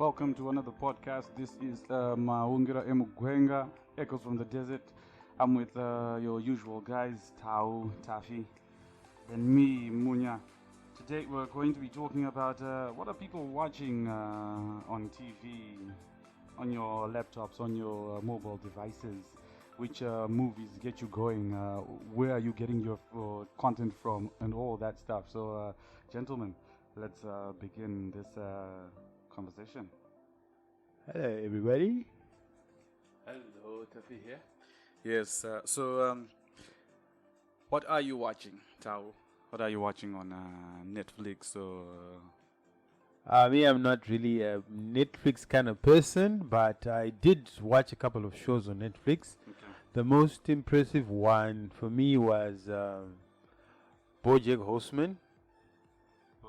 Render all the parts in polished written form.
Welcome to another podcast. This is Maungira Emugwenga, Echoes from the Desert. I'm with your usual guys, Tafi, and me, Munya. Today we're going to be talking about what are people watching on TV, on your laptops, on your mobile devices, which movies get you going, where are you getting your content from, and all that stuff. So, gentlemen, let's begin this conversation. Hello, everybody. Hello, Tafi here. Yes. What are you watching, Tao? What are you watching on Netflix or? Me, I'm not really a Netflix kind of person, but I did watch a couple of shows on Netflix. Okay. The most impressive one for me was BoJack Horseman.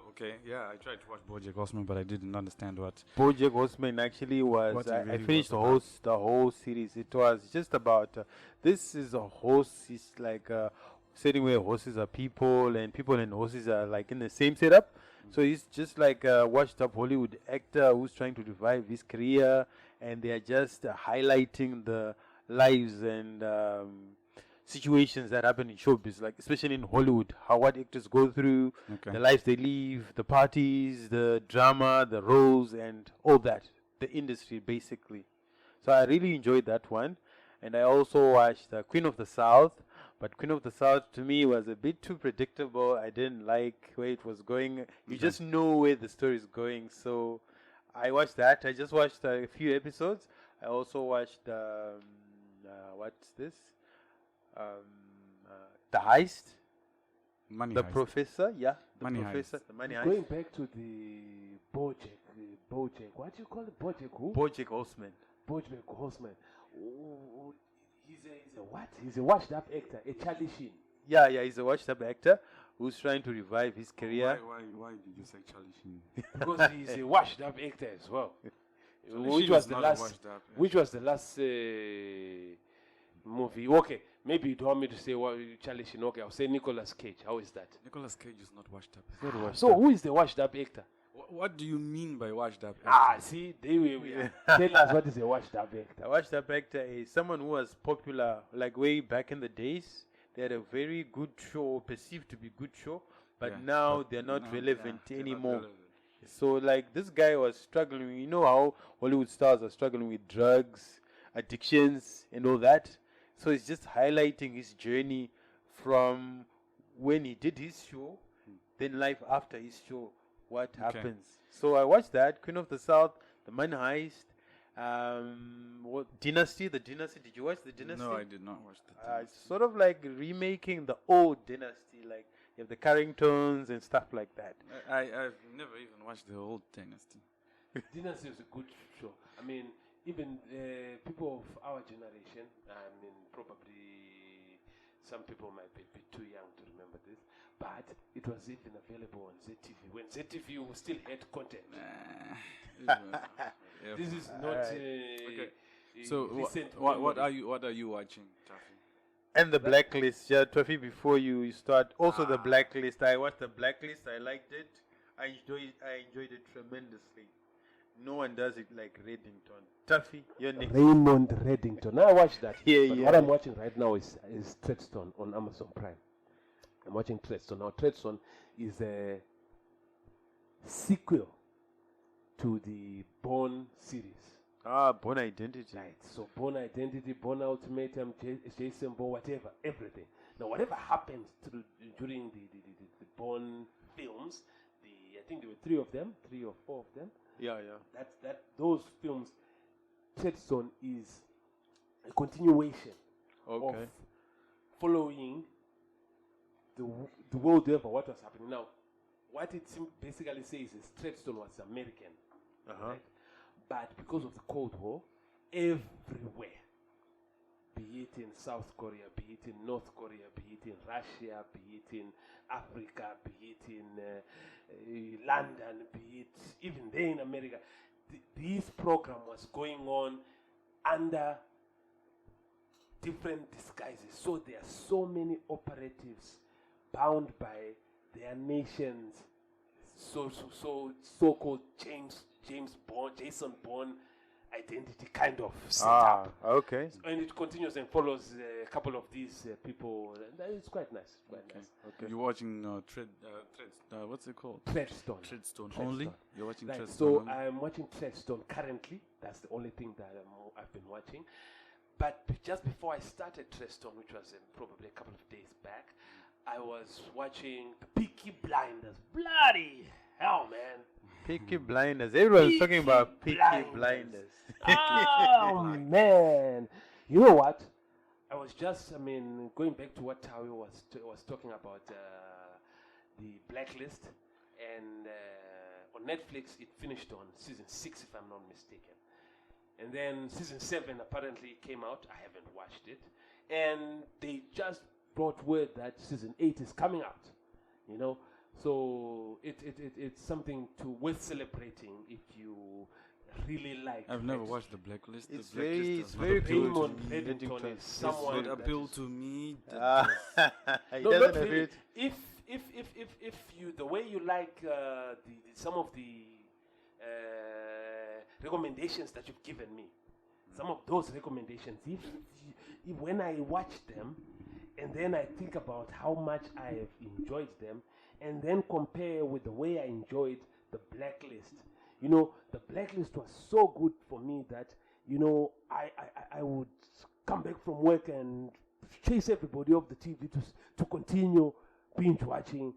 Okay. Yeah, I tried to watch BoJack Horseman, but I didn't understand what. BoJack Horseman actually was. What it I really finished was the whole series. It was just about. This is a horse. It's like a setting where horses are people, and people and horses are like in the same setup. So he's just like a washed up Hollywood actor who's trying to revive his career, and they are just highlighting the lives and situations that happen in showbiz, like especially in Hollywood, what actors go through, Okay. the lives they live, the parties, the drama, the roles, and all that, the industry basically. So I really enjoyed that one, and I also watched Queen of the South. But Queen of the South to me was a bit too predictable. I didn't like where it was going. You just know where the story is going. So I watched that. I just watched a few episodes. I also watched what's this? The Heist. Money The Heist. Professor. Yeah, the Money Professor. Heist. The Money Going Heist. back to the Bojack, what do you call it? Bojack who? BoJack Horseman. Bojack Horseman. Oh, he's a what? He's a washed up actor, a Charlie Sheen. Yeah, he's a washed-up actor who's trying to revive his career. Why did you say Charlie Sheen? Because he's a washed up actor as well. Sheen is not washed up, yeah. Which was the last movie? Okay, maybe you don't want me to say Charlie Sheen. Okay, I'll say Nicolas Cage. How is that? Nicolas Cage is not washed up. Not washed So up. who is the washed up actor? What do you mean by washed up? See, there we are. Tell us what is a washed up actor. A washed-up actor is someone who was popular, like way back in the days. They had a very good show, perceived to be good show, but Yeah, now but they're not now, relevant they're not anymore. relevant. So like this guy was struggling. You know how Hollywood stars are struggling with drugs, addictions, and all that. So it's just highlighting his journey from when he did his show, then life after his show, what happens. So I watched that, Queen of the South, The Money Heist, what Dynasty, the Dynasty. Did you watch the Dynasty? No, I did not watch the It's sort of like remaking the old Dynasty, like you have the Carringtons and stuff like that. I've never even watched the old Dynasty. Dynasty is a good show. I mean, even people of our generation, I mean, probably some people might be a bit too young to remember this, but it was even available on ZTV when ZTV still had content. Yeah. This is not Okay. So recent what memory. are you watching, Tafi? And the Blacklist, yeah, Tafi, before you start, also the Blacklist. I watched the Blacklist, I liked it. I enjoyed it tremendously. No one does it like Reddington. Tafi, you're next. Raymond Reddington. I watched that. Yeah, but yeah. what I'm watching right now is Treadstone on Amazon Prime. I'm watching Treadstone. Now, Treadstone is a sequel to the Bourne series. Born Identity. Right. So Bourne Identity, Bourne Ultimatum, Jason Bourne, whatever, everything. Now, whatever happens during the Bourne films, I think there were 3 or 4 of them. Yeah. Those films, Treadstone is a continuation Okay. of following the world over what was happening. Now, what it basically says is Treadstone was American, right? But because of the Cold War, everywhere, be it in South Korea, be it in North Korea, be it in Russia, be it in Africa, be it in London, be it even there in America, this program was going on under different disguises. So there are so many operatives bound by their nations, so-called Jason Bourne identity kind of setup. Okay. And it continues and follows a couple of these people. And it's quite nice. Okay. You're watching what's it called? Treadstone. Only? You're watching Right. Treadstone So only? I'm watching Treadstone currently. That's the only thing that I've been watching. But just before I started Treadstone, which was probably a couple of days back, I was watching The Peaky Blinders. Bloody hell, man. Peaky Blinders. Everyone's talking about Peaky Blinders. Oh, man. You know what? I was just, going back to what Tawi was talking about, the Blacklist. And on Netflix, it finished on season 6, if I'm not mistaken. And then season 7 apparently came out. I haven't watched it. And they just brought word that season 8 is coming out. You know? So it's something worth celebrating if you really like. I've never watched The Blacklist. It's The Blacklist very does not very appeal good. to Raymond me. Reddington is Does someone not that appeal is- to me. He No, doesn't not have really. it. If you the way you like some of the recommendations that you've given me, some of those recommendations, if when I watch them and then I think about how much I have enjoyed them and then compare with the way I enjoyed The Blacklist, The Blacklist was so good for me that I would come back from work and chase everybody off the TV to continue binge watching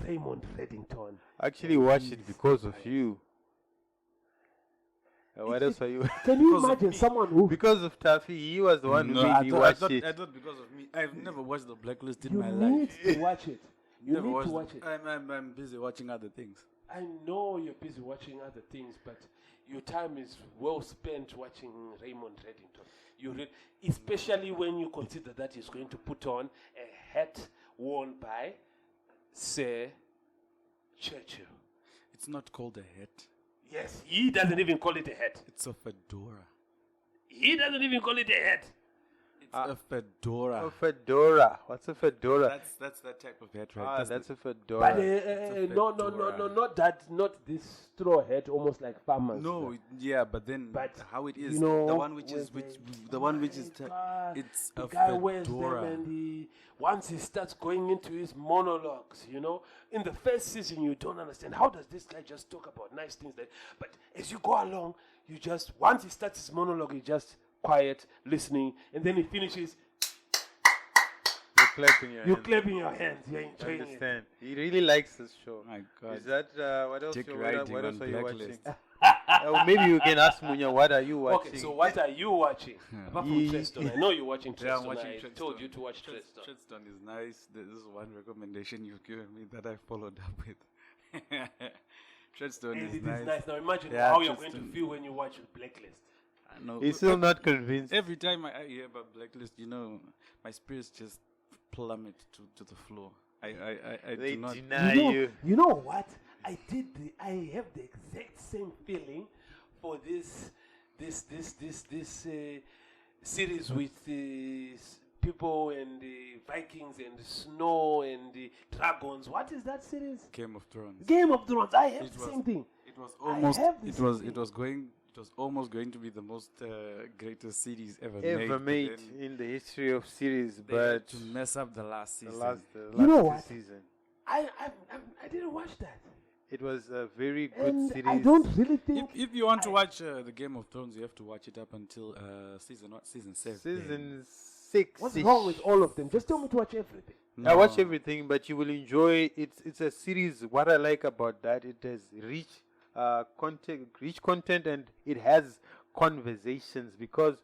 Raymond Reddington. I actually watched it because of you. What else are you? Can you Because of imagine me. someone who Because of Tafi, he was the one who No, made me watch it. I thought because of me. I've never watched The Blacklist in you my need life. to watch it? You Never need watched to watch it. I'm busy watching other things. I know you're busy watching other things, but your time is well spent watching Raymond Reddington. Especially when you consider that he's going to put on a hat worn by Sir Churchill. It's not called a hat. Yes, he doesn't even call it a hat. It's a fedora. He doesn't even call it a hat. It's a fedora. A fedora. What's a fedora? That's that type of hat, right? That's a But fedora. no, fedora. not this straw hat, almost like farmers. No, yeah, but then But, how it is, you know, the one which is when which they- the one which my is God, it's the a guy wears them, fedora. and once he starts going into his monologues, in the first season you don't understand how does this guy just talk about nice things but as you go along, once he starts his monologue, you just quiet, listening, and then he finishes. You're clapping your You're hands. clapping your hands. You're I enjoying it. understand. He really likes this show. My God. Is that what else? Dick What riding else on are you watching? Blacklist. Maybe you can ask Munya, what are you watching? Okay, so what are you watching? Apart from Ye- Treadstone, I know you're watching Yeah, I'm Treadstone. watching I Treadstone. told you to watch Treadstone. Treadstone is nice. This is one recommendation you've given me that I followed up with. Treadstone And is it nice. is nice. Now imagine Yeah, how you're going to Treadstone. feel when you watch Blacklist. I know. He's still not convinced. Every time I hear about Blacklist, my spirits just plummet to the floor. I They do not. deny you know, you. you know what? I have the exact same feeling for this series with people and Vikings and snow and dragons. What is that series? Game of Thrones. Game of Thrones. I have It the was- same thing. It was I almost. have the It same was. thing. It was almost going to be the most greatest series ever Ever made. made but then in the history of series, they had but to mess up the last the season. last You know two what? season. I didn't watch that. It was a very good And series. I don't really think. If you want to watch the Game of Thrones, you have to watch it up until season 7. Season 6. What's wrong with all of them? Just tell me to watch everything. I watch everything, but you will enjoy it. It's a series. What I like about that, it has rich content, and it has conversations, because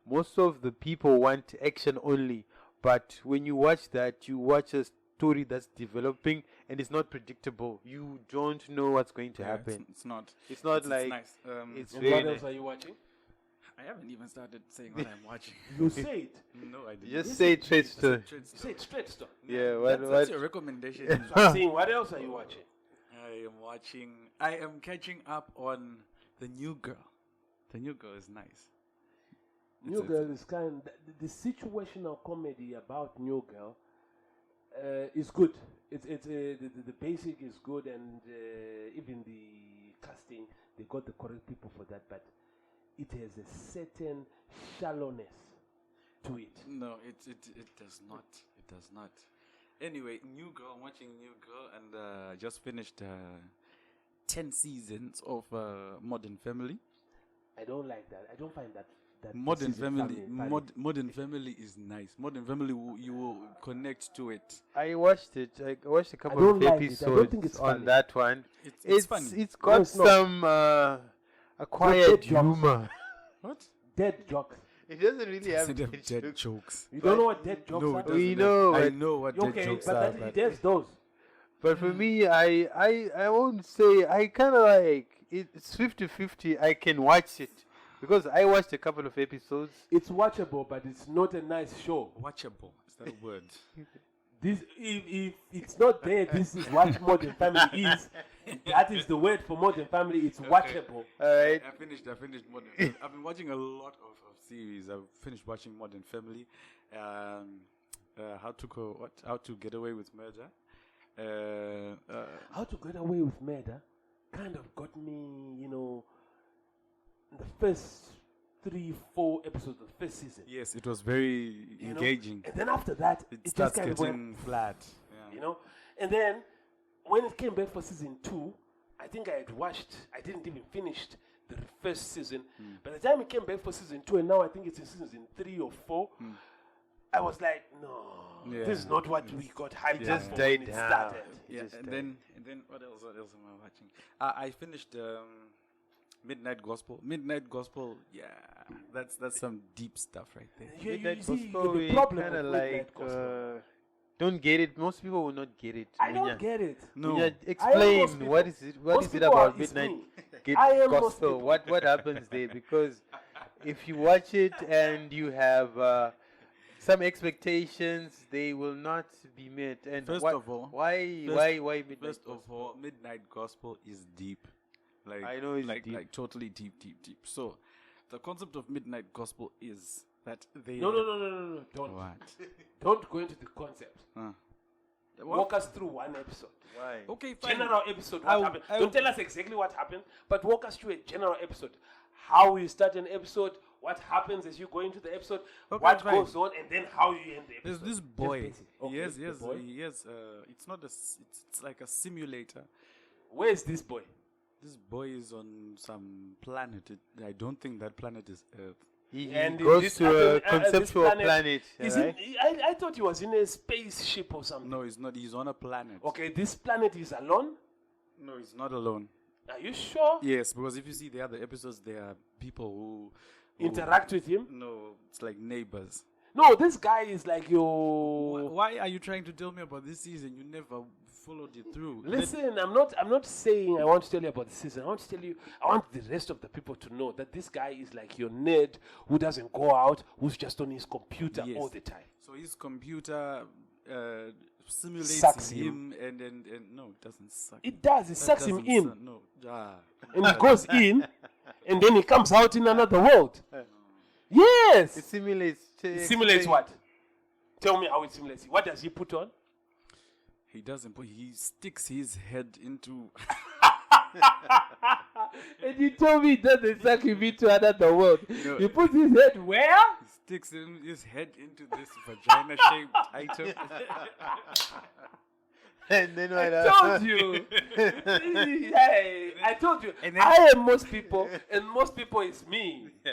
most of the people want action only. But when you watch that, you watch a story that's developing, and it's not predictable. You don't know what's going to happen. It's not. It's not like nice. it's And very what nice. else are you watching? I haven't even started saying what I'm watching. You say it. No, I didn't. Just say Treadstone. You say it straight stop. Yeah, That's your recommendation. So I'm saying, what else are you watching? I am catching up on The New Girl. The New Girl is nice. New Girl is the situational comedy about New Girl is good. The basic is good, and even the casting, they got the correct people for that, but it has a certain shallowness to it. No, it does not. It does not. Anyway, New Girl. I'm watching New Girl, and just finished 10 seasons of Modern Family. I don't like that. I don't find that Modern season Family. funny. Modern Family is nice. Modern Family, you will connect to it. I watched it. I watched a couple don't of like it. I episodes don't think it's on funny. that one. It's funny. It's No, got it's not. some acquired dead jokes. humor. What? Dead jokes. It doesn't really have Instead of dead dead jokes. jokes. You don't know what dead jokes No, are? it doesn't We have- know, I but- know what Okay, dead jokes but are. that, he does those. But for me, I won't say I kind of like it's 50-50. I can watch it because I watched a couple of episodes. It's watchable, but it's not a nice show. Watchable. Is that a word? This, if it's not there, this is what Modern Family is. That is the word for Modern Family. It's watchable. All right. I finished Modern Family. I've been watching a lot of series. I've finished watching Modern Family. How to Get Away with Murder. How to Get Away with Murder kind of got me, in the first 3-4 episodes of the first season. Yes, it was very you know? engaging. And then after that, It just starts kind of went, getting flat. Yeah. And then when it came back for season 2, I think I didn't even finish the first season. By the time it came back for season 2, and now I think it's in season 3 or 4, I was like, no, Yeah. this is not what we got hyped Yeah. up for Just when died it down. started. Yeah, Just, and then what else am I watching? I finished Midnight Gospel. Midnight Gospel, yeah, that's some deep stuff right there. Yeah, Midnight you see, Gospel, the we problem kind of with like Midnight Gospel. don't get it. Most people will not get it. I don't get it. No, Munya, most explain people. what is it? What Most is it people about are- it's Midnight me. I am most Gospel? people. What happens there? Because if you watch it and you have some expectations, they will not be met. And First what- of all- why Midnight First of Gospel? all, Midnight Gospel is deep. Like I know it's like deep. like totally deep. So, the concept of Midnight Gospel is that they No. Don't. What? Don't go into the concept. What? Walk us through one episode. Why? Okay, fine. General episode, I what will- happened. I will- Don't tell us exactly what happened, but walk us through a general episode. How you start an episode, what happens as you go into the episode, Okay, what fine. goes on, and then how you end the episode. There's this Just boy. basic. Okay, Yes, the yes, boy. yes. It's not it's like a simulator. Where is this boy? This boy is on some planet. I don't think that planet is Earth. He And goes this to a other- this conceptual planet, Is right? I thought he was in a spaceship or something. No, he's not. He's on a planet. Okay, this planet is alone. No, he's not alone. Are you sure? Yes, because if you see the other episodes, there are people who Interact with him. No, it's like neighbors. No, this guy is like your. Why are you trying to tell me about this season? You never followed it through. Listen, I'm not saying I want to tell you about the season. I want to tell you, I want the rest of the people to know that this guy is like your nerd who doesn't go out, who's just on his computer Yes. all the time. So his computer simulates Sucks him, and no, it doesn't suck. It does. It That sucks him doesn't in, suck, no, and he goes in, and then he comes out in another world. Yes. It simulates. It simulates what? Tell me how it simulates. What does he put on? He doesn't put. He sticks his head into. And you told me that they suck him into another world. No. He puts his head where? He sticks his head into this vagina-shaped item. And then I what told you. Hey, I told you. And then- I am most people, and most people is me. Yeah.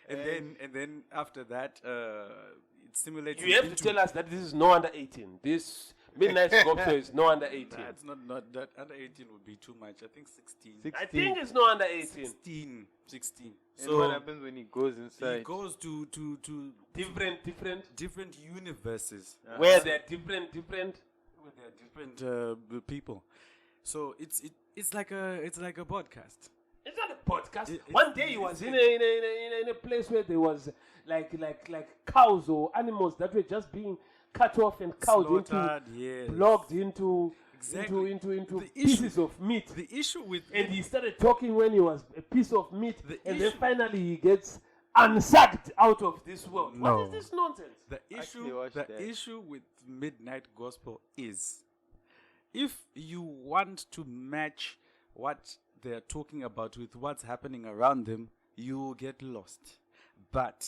And then after that, it simulates. You have to tell us that this is no under 18. This Midnight Sculpture is no under 18. That's not that under 18 would be too much. I think 16. I think it's no under 18. 16. And So what happens when he goes inside? he goes to Different. universes Where they're different. with their different people. So it's like a podcast. It's not a podcast. It- One day he was in a place where there was like cows or animals that were just being cut off and cowed into, Slaughtered, yes. blocked into Exactly. into The pieces of meat. The issue with And he started talking when he was a piece of meat, The and then issue- finally he gets unsucked out of this world. No. What is this nonsense? The Actually issue, watched the that. issue with Midnight Gospel is, if you want to match what they're talking about with what's happening around them, you will get lost. But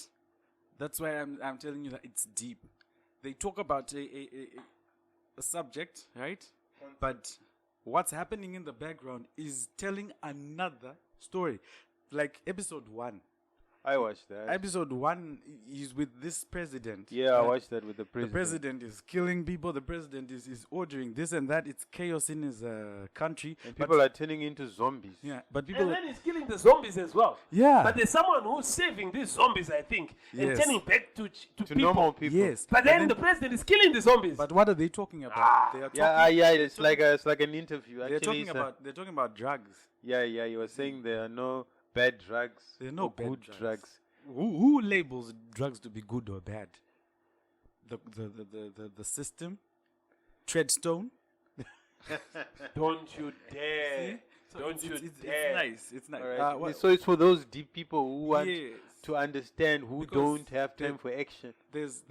that's why I'm telling you that it's deep. They talk about a subject, right? But what's happening in the background is telling another story. Like episode 1. I watched that. Episode 1 is with this president. Yeah, I right? watched that with the president. The president is killing people. The president is ordering this and that. It's chaos in his country. And people are turning into zombies. Yeah, but people. And then he's killing the zombies as well. Yeah. But there's someone who's saving these zombies, I think, and Yes. turning back to people. Normal people. Yes. But then the president is killing the zombies. But what are they talking about? They are talking, Yeah, it's like an interview. they're Actually, talking about drugs. yeah. You were saying there are no bad drugs. There are no or bad good drugs. Who labels drugs to be good or bad? The system, Treadstone. Don't you dare! See? So Don't you it's dare! nice. It's nice. All right. What- So it's for those deep people who want Yes. to understand, who Because don't have time the- for action. There's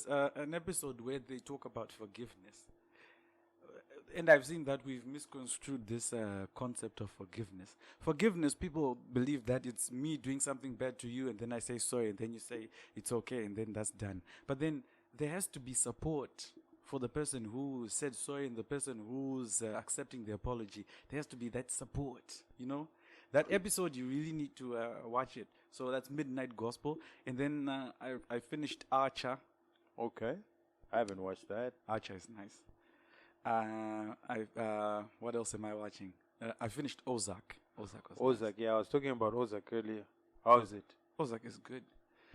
an episode where they talk about forgiveness, and I've seen that we've misconstrued this concept of forgiveness. Forgiveness, people believe that it's me doing something bad to you, and then I say sorry, and then you say it's okay, and then that's done. But then there has to be support for the person who said sorry and the person who's accepting the apology. There has to be that support, you know. That episode, you really need to watch it. So that's Midnight Gospel. And then I finished Archer. Okay. I haven't watched that. Archer is nice. What else am I watching? I finished Ozark. Ozark was Ozark, yeah, I was talking about Ozark earlier. How is it? nice. Ozark is good.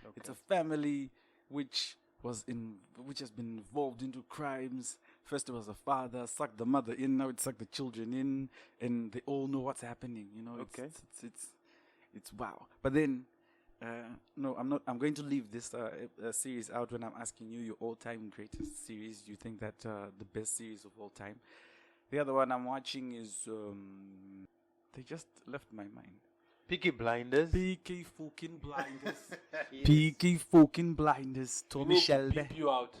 Okay. It's a family which has been involved into crimes. First it was a father sucked the mother in. Now it sucked the children in, and they all know what's happening. You know, Okay. it's wow. But then, no, I'm not. I'm going to leave this series out when I'm asking you your all-time greatest series. You think that the best series of all time? The other one I'm watching is they just left my mind. Peaky Blinders. Peaky fucking blinders. Yes. Peaky fucking blinders. We Tommy need to Shelby. beep you out.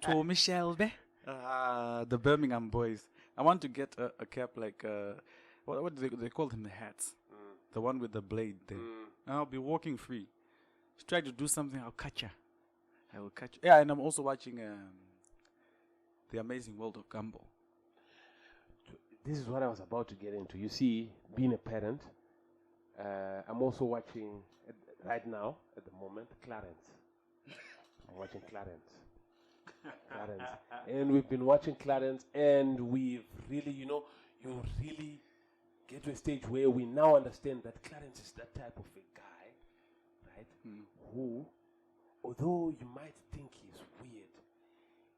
Tommy Shelby. The Birmingham boys. I want to get a cap like what do they call them, the hats? The one with the blade there. I'll be walking free. Just try to do something, I'll catch ya. I will catch you. Yeah, and I'm also watching The Amazing World of Gumball. This is what I was about to get into. You see, being a parent, I'm also watching right now at the moment Clarence. I'm watching Clarence. And we've been watching Clarence, and we've really, you really get to a stage where we now understand that Clarence is that type of a guy, right? Who, although you might think he's weird,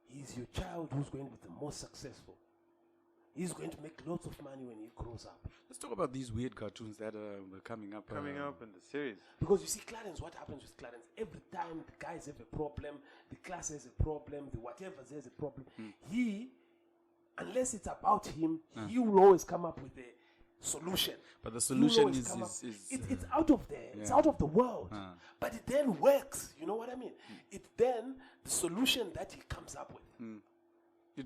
he's your child who's going to be the most successful. He's going to make lots of money when he grows up. Let's talk about these weird cartoons that were coming up. Coming up in the series. Because you see, Clarence, what happens with Clarence? Every time the guys have a problem, the class has a problem, the whatever has a problem, he, unless it's about him, he will always come up with a solution. But the He will solution always is come up- is it's out of there. It's out of the world. But it then works. You know what I mean? It then, the solution that he comes up with.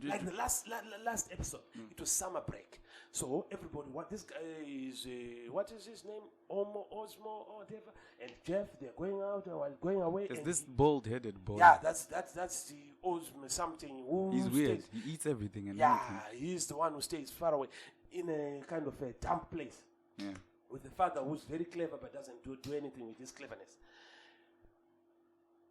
Like the last episode, it was summer break. So everybody, what this guy is, what is his name? Osmo, or whatever. And Jeff, they're going out or going away. Is and this he- bald-headed boy? yeah, that's the Osmo something. Who He's weird. stays- He eats everything and yeah, anything. he's the one who stays far away in a kind of a damp place Yeah. with the father who's very clever but doesn't do anything with his cleverness.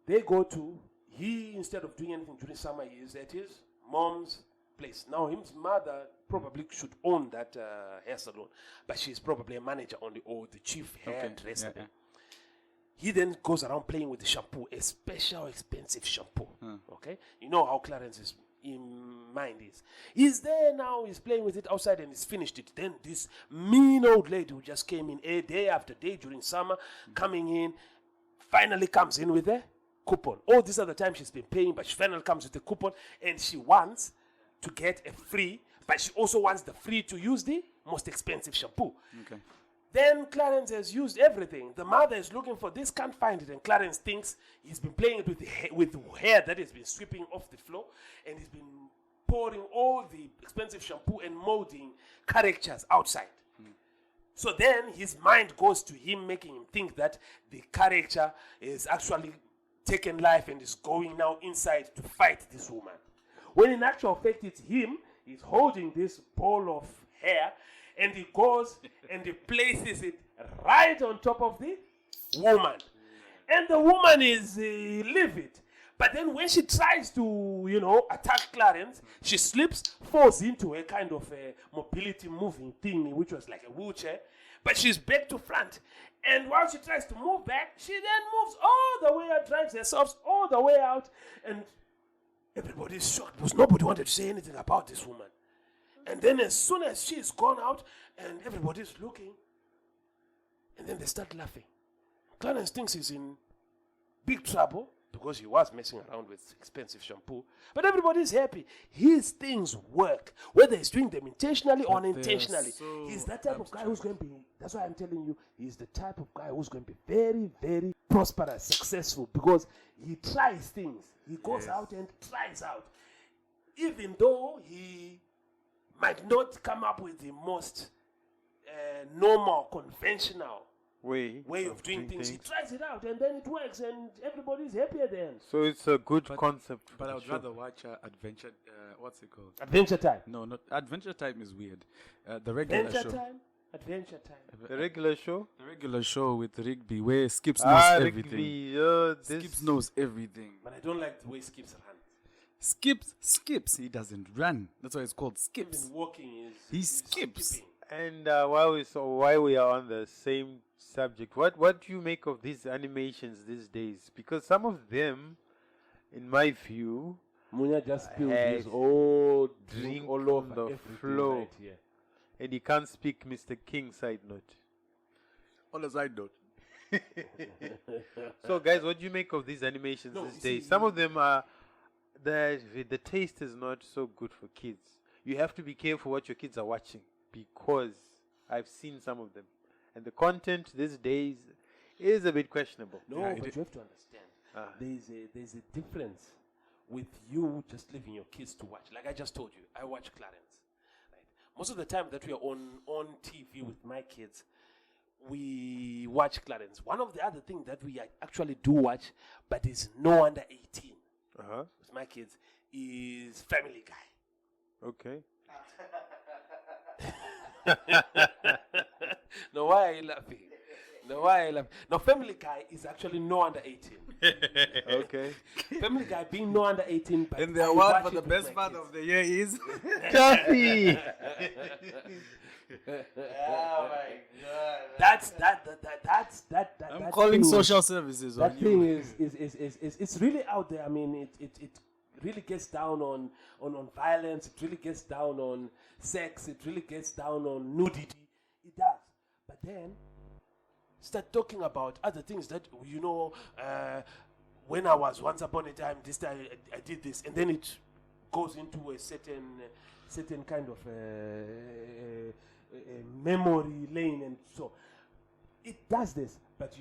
They go to, he, instead of doing anything during summer, he is at his mom's place. Now, his mother probably should own that hair salon, but she's probably a manager only or the chief hairdresser. yeah. He then goes around playing with the shampoo, a special expensive shampoo. Okay? You know how Clarence's mind is. He's there now, he's playing with it outside and he's finished it. Then this mean old lady who just came in a day after day during summer, coming in, finally comes in with a coupon. All this other time she's been paying, but she finally comes with a coupon and she wants to get a free, but she also wants the free to use the most expensive shampoo. Okay. Then Clarence has used everything. The mother is looking for this, can't find it, and Clarence thinks he's been playing it with hair that has been sweeping off the floor, and he's been pouring all the expensive shampoo and molding caricatures outside. So then his mind goes to him, making him think that the character is actually taken life and is going now inside to fight this woman. When in actual fact it's him, he's holding this ball of hair and he goes and he places it right on top of the woman. And the woman is livid. But then when she tries to, attack Clarence, she slips, falls into a kind of a mobility moving thing, which was like a wheelchair. But she's back to front. And while she tries to move back, she then moves all the way out, drives herself all the way out. And everybody's shocked because nobody wanted to say anything about this woman. And then as soon as she's gone out and everybody's looking, and then they start laughing. Clarence thinks he's in big trouble because he was messing around with expensive shampoo. But everybody's happy. His things work. Whether he's doing them intentionally or unintentionally. So he's that type of guy who's going to be, that's why I'm telling you, he's the type of guy who's going to be very, very prosperous, successful, because he tries things. He goes out and tries out. Even though he might not come up with the most normal, conventional way of doing things. He tries it out and then it works and everybody's happier then. So it's a good concept. But I would rather watch Adventure. What's it called? Adventure Time. No, not Adventure Time is weird. The regular Adventure show. Time. Adventure Time. The regular show? The regular show with Rigby, where Skips knows everything. Rigby, Skips knows everything. But I don't like the way Skips run. Skips. He doesn't run. That's why it's called Skips. Even walking is. He skips. Skipping. And while we are on the same subject, what do you make of these animations these days? Because some of them, in my view, Munya just spilled his old drink all over on the everything floor. right here. And he can't speak Mr. King side note. On a side note. So, guys, what do you make of these animations these days? Some of them are the taste is not so good for kids. You have to be careful what your kids are watching, because I've seen some of them, and the content these days is a bit questionable. No, but you have to understand. There's a difference with you just leaving your kids to watch. Like I just told you, I watch Clarence. Right? Most of the time that we are on TV with my kids, we watch Clarence. One of the other things that we actually do watch, but is no under 18 with my kids, is Family Guy. Okay. No, why are you laughing? No, Family Guy is actually no under 18. Okay. Family Guy being no under 18. But And the award for the best part of the year is Tafi. Oh my God! I'm calling social services on That you. thing is it's really out there. I mean, it really gets down on violence. It really gets down on sex. It really gets down on nudity. It does. But then start talking about other things that when I was once upon a time, this time I did this, and then it goes into a certain kind of a memory lane, and so it does this. But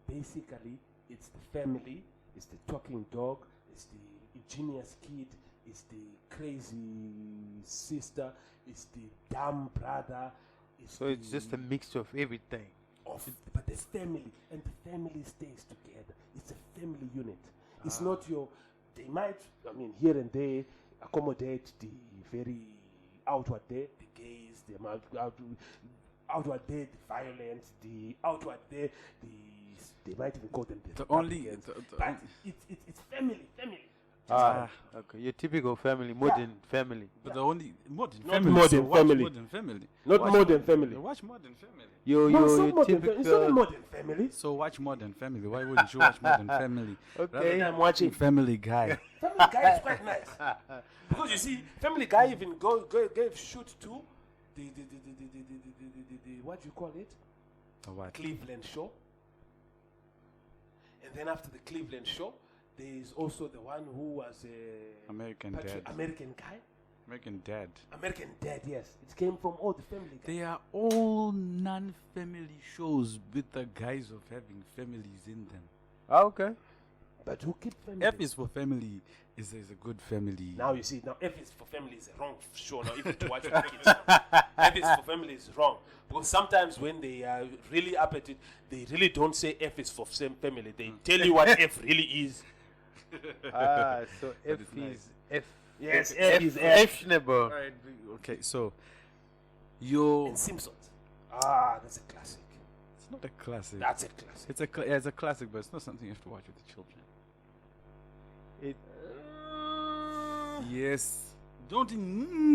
basically, it's the family, it's the talking dog, it's the ingenious kid, it's the crazy sister, it's the dumb brother. So it's just a mixture of everything. But the family, and the family stays together. It's a family unit. It's not they might, here and there, accommodate the very outward there, the gays, the outward there, the violence, the outward there, they might even call them the Republicans. But it's family. Okay. Your typical family, modern family. But the only modern Not family. modern so watch family. Modern family. Not Watch modern family. Watch modern family. Your It's not a modern family. So watch modern family. Why wouldn't you watch modern family? Okay. I'm watching Family Guy. Family Guy is quite nice. Because you see, Family Guy even gave shoot to the what do you call it? What? Cleveland show. And then after the Cleveland show, there is also the one who was a American Dad. American Guy. American Dad. American Dad, yes. It came from all the Family Guy. They are all non-family shows with the guise of having families in them. Okay. But who keep family? F is for family. Is a good family. Now you see, now F is for family is a wrong show. Now if you watch with kids, F is for family is wrong. Because sometimes when they are really up at it, they really don't say F is for same family. They tell you what F really is. So F is F. Yes, F is Fashionable. Alright, okay, so your And Simpsons. That's a classic. it's not a classic. That's a classic. It's a classic, but it's not something you have to watch with the children. It, Yes. Don't.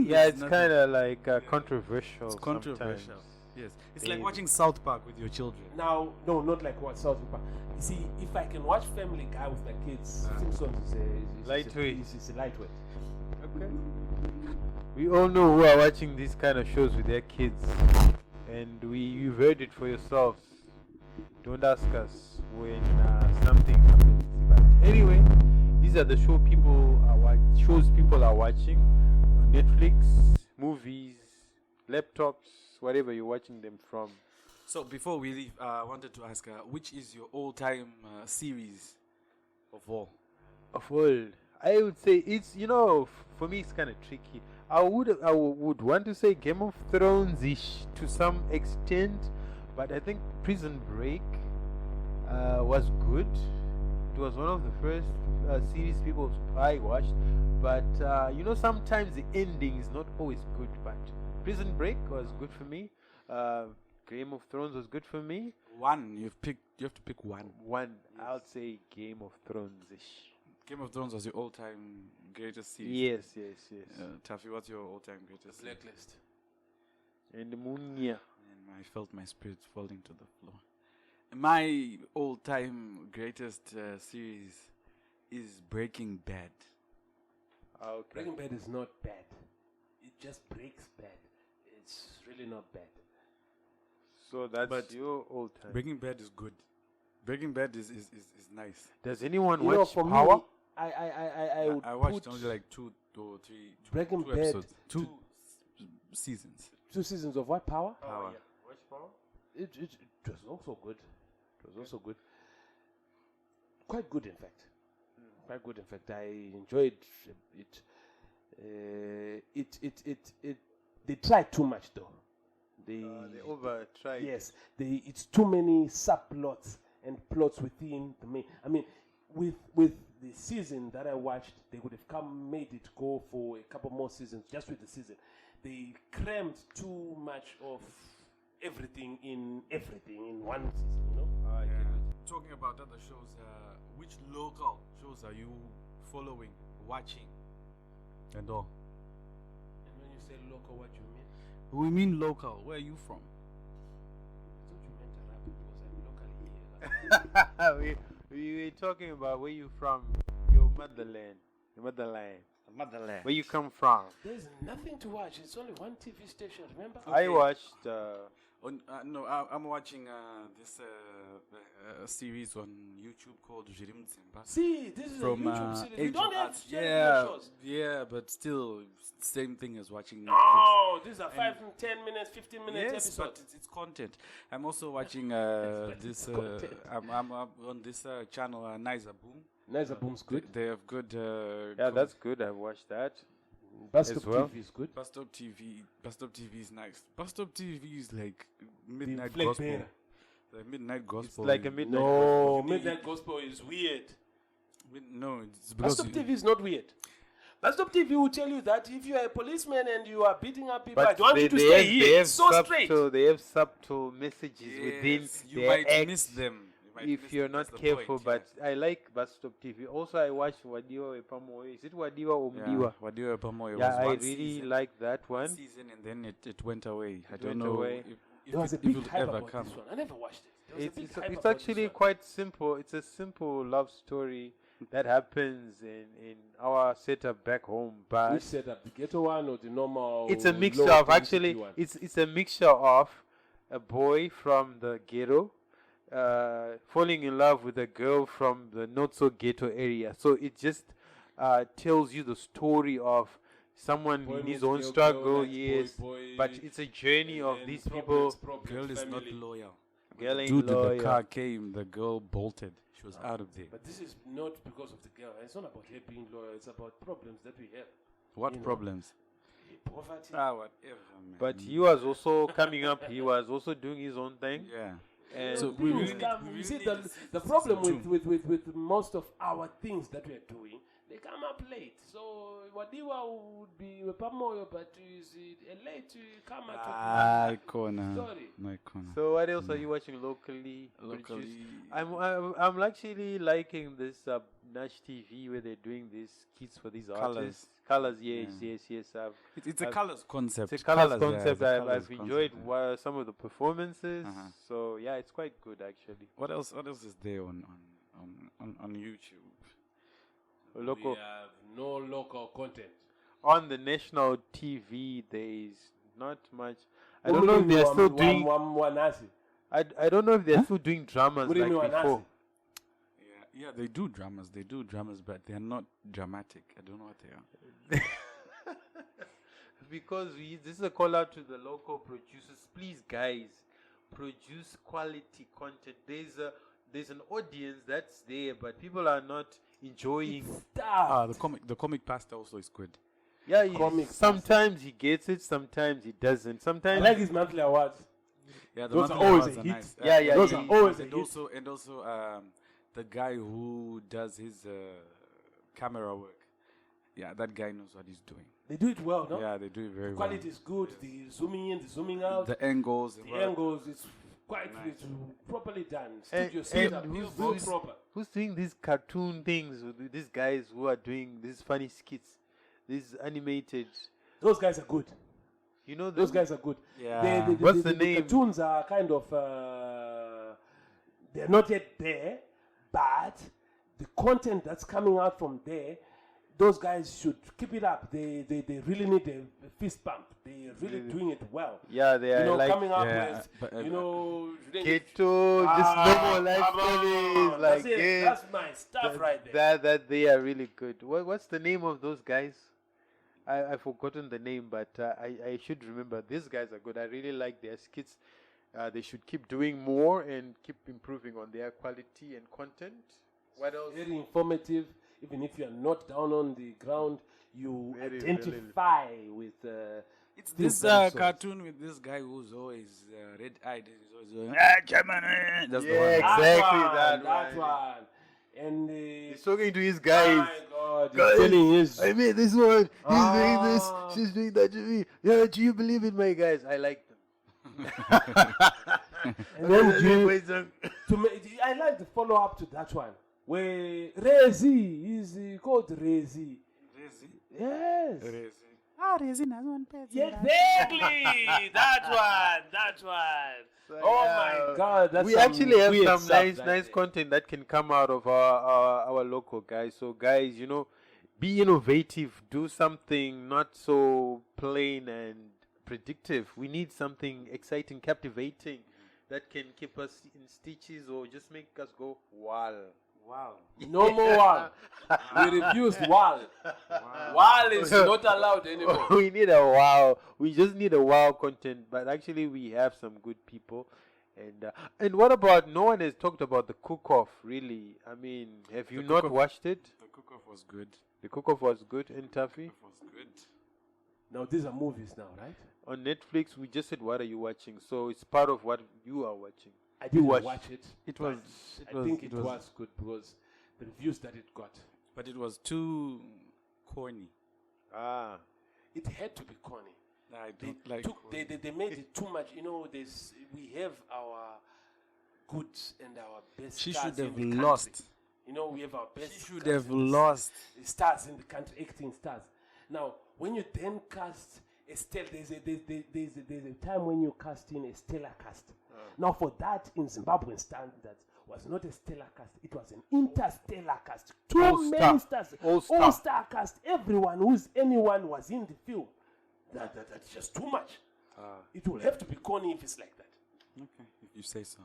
yeah, it's kind of like controversial. It's controversial. sometimes. Yes, it's like Yeah. watching South Park with your children. Now, no, not like what South Park. You see, if I can watch Family Guy with my kids, Simpsons is Lightweight. It's a lightweight. Okay. We all know who are watching these kind of shows with their kids, and you've heard it for yourselves. Don't ask us when something happens. But anyway, these are the shows people are watching on Netflix, movies, laptops, whatever you're watching them from. So before we leave, I wanted to ask, which is your all-time series of all? Of all, I would say it's for me it's kind of tricky. I would want to say Game of Thrones ish to some extent, but I think Prison Break was good. It was one of the first series I watched, but sometimes the ending is not always good. But Prison Break was good for me. Game of Thrones was good for me. One, you have to pick one. One, I would say Game of Thrones ish. Game of Thrones was your all-time greatest series. Yes. Tafi, what's your all-time greatest series? Blacklist. And the Munya. And I felt my spirit falling to the floor. My all-time greatest series is Breaking Bad. Okay. Breaking Bad is not bad. It just breaks bad. It's really not bad. So that's But your old time. Breaking Bad is good. Breaking Bad is nice. Does anyone You know, watch for Power? me, I would I watched put only like two or three Breaking two Bad, episodes, seasons. 2 seasons of what? Power? Power. Watch Power? It was also good. It was also good. Quite good, in fact. Quite good, in fact. I enjoyed it. They tried too much, though. They over tried. Yes, it's too many subplots and plots within the main. I mean, with the season that I watched, they would have made it go for a couple more seasons just with the season. They crammed too much of everything in one season, you know? I get it. Talking about other shows, which local shows are you following, watching, and all? And when you say local, what you mean? We mean local. Where are you from? I thought you meant Arabic because I'm locally here. we were talking about where you from, your motherland. Motherland. Where you come from. There's nothing to watch. It's only one TV station, remember? I watched No, I'm watching this series on YouTube called Jirim Tsimba. See, this is From a YouTube series. We Angel don't have Arts. television shows. Yeah, but still, same thing as watching Netflix. No, these are 5, 10 minutes, 15 minutes Yes, but episodes. it's content. I'm also watching this. I'm up on this channel, Niza Boom. Niza Boom's good. They have good. yeah, that's good. I've watched that. Bus as Stop well. TV is good. Bus Stop TV. Bus Stop TV is nice. Bus Stop TV is like The midnight Flag gospel. Bearer. The midnight gospel. It's like a midnight. No, You mean Midnight Gospel is weird. No, it's Bus because Stop TV is not weird. Bus Stop TV will tell you that if you are a policeman and you are beating up people, I But want you to stay here. It's so straight. They have subtle messages within you their might acts miss them. You might miss if you're them, that's not the careful. point, But I like Bus Stop TV. Also, I watched Wadiwa Wepamoe. Is it Wadiwa or yeah. Mdiwa? Wadiwa Pamoyo Yeah, was I one really season, like that one. season, and then it went away. I It don't went know away. There was a if big it hype ever about come. this one. I never watched it. There was a big It's hype it's about actually this one. quite simple. It's a simple love story that happens in our setup back home, but Which setup? The ghetto one or the normal? it's a mixture low of actually intensity one? it's a mixture of a boy from the ghetto falling in love with a girl from the not so ghetto area. So it just tells you the story of someone Boy in his meets own girl, struggle, girl likes yes, boy, but it's a journey of and these problems, people. problems, Girl is not family. loyal. Girl ain't Dude, loyal. the car came, the girl bolted. She She was out of there. But this is not because of the girl. It's not about her being loyal. It's about problems that we have. What you know. problems? Poverty. Whatever, man. But he was also coming up. He was also doing his own thing. Yeah. And So Things really come- need- you we see, really the, need this the season problem two. with most of our things that we are doing, they come up late. So Wadiwa would be with Pamoyo, but is it late to come at top Icona. story. No icona. so, what else are you watching locally? produced? Locally. I'm actually liking this Nash TV where they're doing these kits for these Colours. artists. Colors, yes, Yeah. yes. It's a I've- colors concept. It's a colors yeah, concept. it's a I've colours enjoyed concept, yeah. some of the performances. Uh-huh. So yeah, it's quite good actually. What else is there on YouTube? Local We have no local content. on the national TV, there is not much. I don't know if they're still doing. I don't know if they're still doing dramas What do you like mean, before. Yeah, they do dramas. They do dramas, but they're not dramatic. I don't know what they are. Because this is a call out to the local producers. Please, guys, produce quality content. There's an audience that's there, but people are not enjoying. The comic pasta also is good. Yeah, Comic sometimes he gets it, sometimes he doesn't. I Sometimes like his monthly awards. Yeah, Those monthly are always awards a are hit. nice. Yeah, those are always a and hit. also the guy who does his camera work. Yeah, that guy knows what he's doing. They do it well, no? Yeah, they do it very The well. quality is good. The zooming in, the zooming out, The angles. the angles, it's quite Nice. it's properly done. And- Studio and setup who's is all doing- proper. Who's doing these cartoon things? These guys who are doing these funny skits, these animated. Those guys are good. You know Those guys are good. Yeah. What's the name? cartoons are kind of they're not yet there, but the content that's coming out from there, those guys should keep it up. They really need a fist bump. They're really doing it well. Yeah, they are You know, like coming up yeah, with but, ghetto, just normal life stories. Like that's it. yeah, That's my stuff right there. that they are really good. What's the name of those guys? I've forgotten the name, but I should remember. These guys are good. I really like their skits. They should keep doing more and keep improving on their quality and content. What else? Very informative. Even if you are not down on the ground, you Very, identify with. It's things this that are so- cartoon with this guy who's always red-eyed. He's always going, German. That's Yeah, the one. exactly. That that one. And He's talking to his my guys. God, he's Guys, telling his. I made this one. He's doing this. Ah. She's doing that to me. Yeah, do you believe in my guys? I like them. And then I like the follow up to that one where Rezi is called Rezi. Yes. Exactly. That one. Oh my God. That's We some actually have weird some stuff nice right nice there. content that can come out of our local guys. So guys, be innovative, do something not so plain and predictive. We need something exciting, captivating that can keep us in stitches or just make us go wow. No more wall. We refused wall. Wall is not allowed anymore. We need a wow. We just need a wow content. But actually, we have some good people. And what about? No one has talked about the cook-off. Really, I mean, have you not cook-off- watched it? The cook-off was good. The cook-off was good. And Tafi It was good. Now these are movies now, right? on Netflix. We just said, "What are you watching?" So it's part of what you are watching. I didn't watched- watch it. It was. I think it was good because the reviews that it got. But it was too corny. Ah, It had to be corny. I They don't like. took they made it too much. We have our goods and our best. She stars should in have the country. lost. We have our best. She should stars have in the lost. stars in the country, acting stars. Now, when you then cast a stellar, there's a time when you cast in a stellar cast. Now, for that, in Zimbabwean standards, was not a stellar cast. It was an interstellar cast. Too many stars, all-star cast. Anyone was in the film. That's just too much. It will have to be corny if it's like that. Okay, if you say so.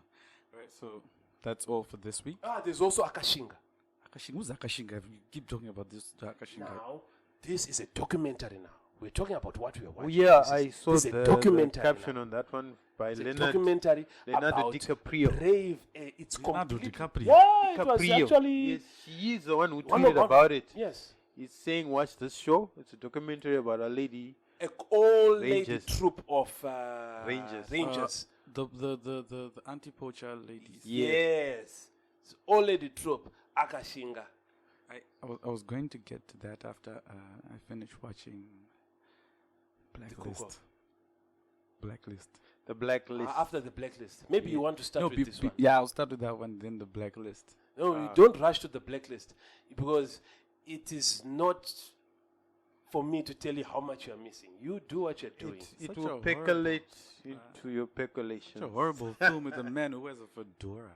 All right, so that's all for this week. There's also Akashinga. Akashinga, who's Akashinga? You keep talking about this Akashinga. Now, this is a documentary now. We're talking about what we are Oh, watching. yeah, This is- I saw this is a the documentary caption now. on that one by It's a Leonardo documentary Leonardo about DiCaprio. brave. It's Leonardo completely. DiCaprio. Yeah, it was DiCaprio. actually Yes, he is the one who one tweeted of- about it. Yes, He's saying, watch this show. It's a documentary about a lady. a old lady Rangers. troop of Rangers. Rangers. The anti-poacher ladies. Yes, it's old lady troop Akashinga. I was going to get to that after I finished watching Cook-Off. Blacklist. The Blacklist. After the blacklist, maybe you want to start with this one. Yeah, I'll start with that one, then the Blacklist. No, you don't rush to the blacklist because it is not for me to tell you how much you are missing. You do what you're doing. It Such will a percolate into your percolation. Such a horrible film with a man who wears a fedora.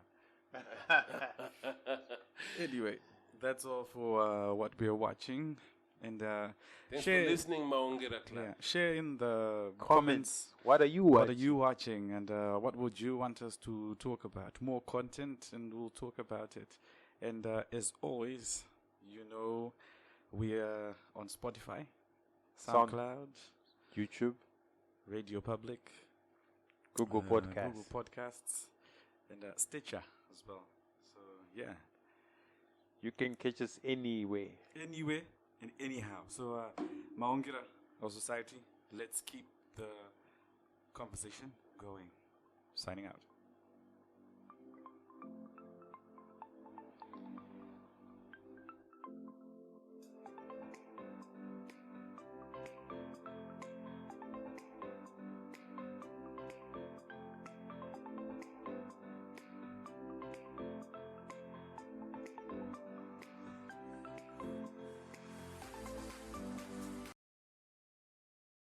Anyway, that's all for what we are watching. And Thanks share, for listening, Maongera Club. yeah, share in the Comments. What are you What watching? are you watching, and what would you want us to talk about? More content, and we'll talk about it. And as always, you know, we are on Spotify, SoundCloud, YouTube, Radio Public, Google Podcasts. Google Podcasts, and Stitcher as well. So yeah, You can catch us anywhere. anywhere and anyhow. So Maongira, our society, let's keep the conversation going. Signing out.